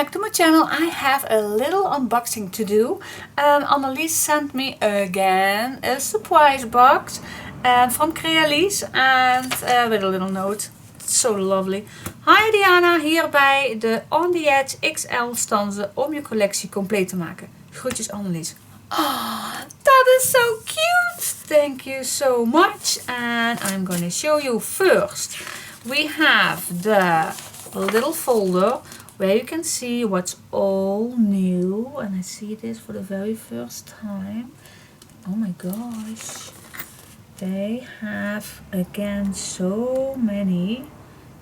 back to my channel. I have a little unboxing to do. Annelies sent me again a surprise box from Crealies and with a little note. It's so lovely. Hi Diana, hierbij de On The Edge XL stanzen om je collectie compleet te maken. Groetjes Annelies. Oh, that is so cute. Thank you so much. And I'm going to show you first. We have the little folder where you can see what's all new, and I see this for the very first time. Oh my gosh, they have again so many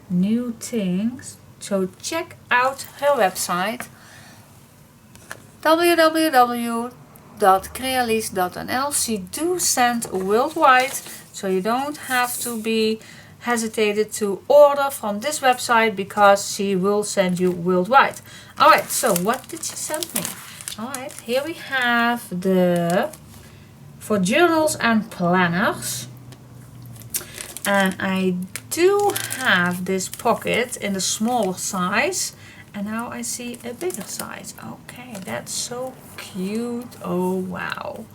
new things. So check out her website www.crealies.nl. She do send worldwide, so you don't have to be hesitated to order from this website because she will send you worldwide. Alright, so what did she send me? Alright, here we have the for journals and planners, and I do have this pocket in the smaller size, and now I see a bigger size. Okay, that's so cute. Oh wow,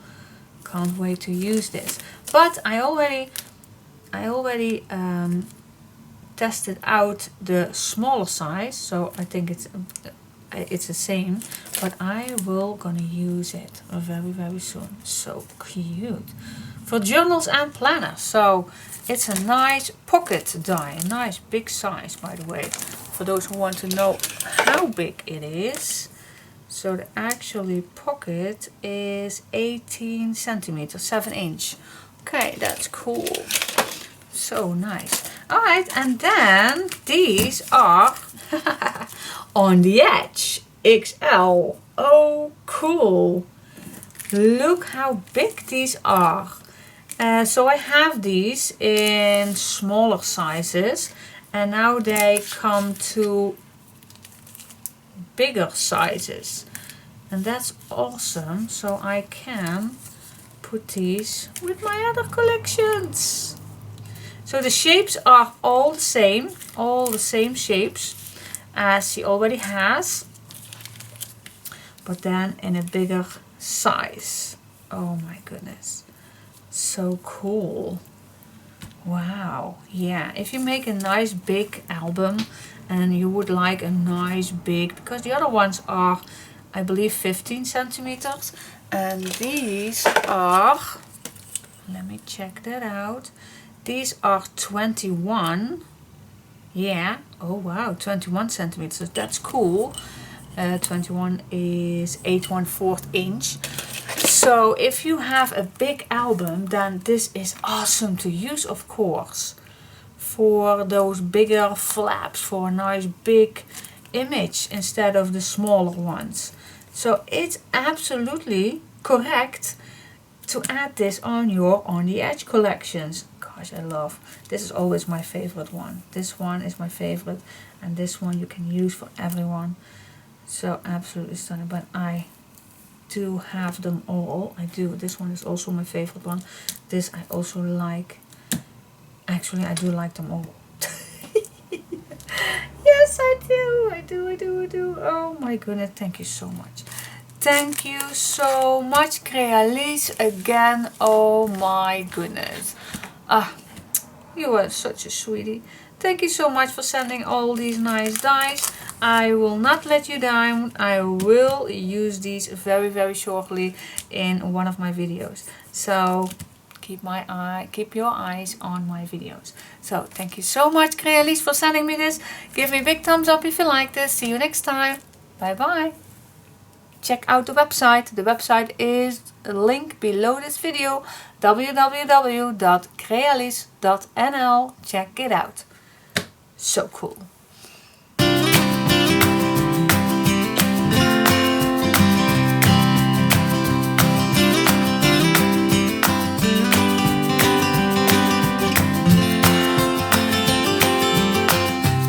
can't wait to use this. But I already tested out the smaller size, so I think it's the same, but I will gonna use it very soon. So cute for journals and planners. So it's a nice pocket die, a nice big size, by the way, for those who want to know how big it is. So the actually pocket is 18 centimeters, 7 inch. Okay, that's cool. So nice. Alright, and then these are On The Edge XL. Oh, cool. Look how big these are. So I have these in smaller sizes, and now they come to bigger sizes. And that's awesome. So I can put these with my other collections. So the shapes are all the same shapes as she already has, but then in a bigger size. Oh my goodness, so cool. Wow. Yeah, if you make a nice big album and you would like a nice big, because the other ones are, I believe, 15 centimeters, and these are, let me check that out. These are 21. Yeah. Oh wow, 21 centimeters. That's cool. 21 is 8/1/4 inch. So if you have a big album, then this is awesome to use, of course, for those bigger flaps, for a nice big image instead of the smaller ones. So it's absolutely correct to add this on your On The Edge collections. Gosh, I love. This is always my favorite one. This one is my favorite, and this one you can use for everyone. So absolutely stunning. But I do have them all. I do. This one is also my favorite one. This I also like. Actually, I do like them all. Yes, I do. I do. Oh my goodness. Thank you so much. Thank you so much, Crealies, again. Oh my goodness. Ah, you are such a sweetie. Thank you so much for sending all these nice dies. I will not let you down. I will use these very shortly in one of my videos. So keep your eyes on my videos. So thank you so much, Crealies, for sending me this. Give me a big thumbs up if you like this. See you next time. Bye bye. Check out the website. The website is a link below this video, www.crealies.nl. Check it out. So cool.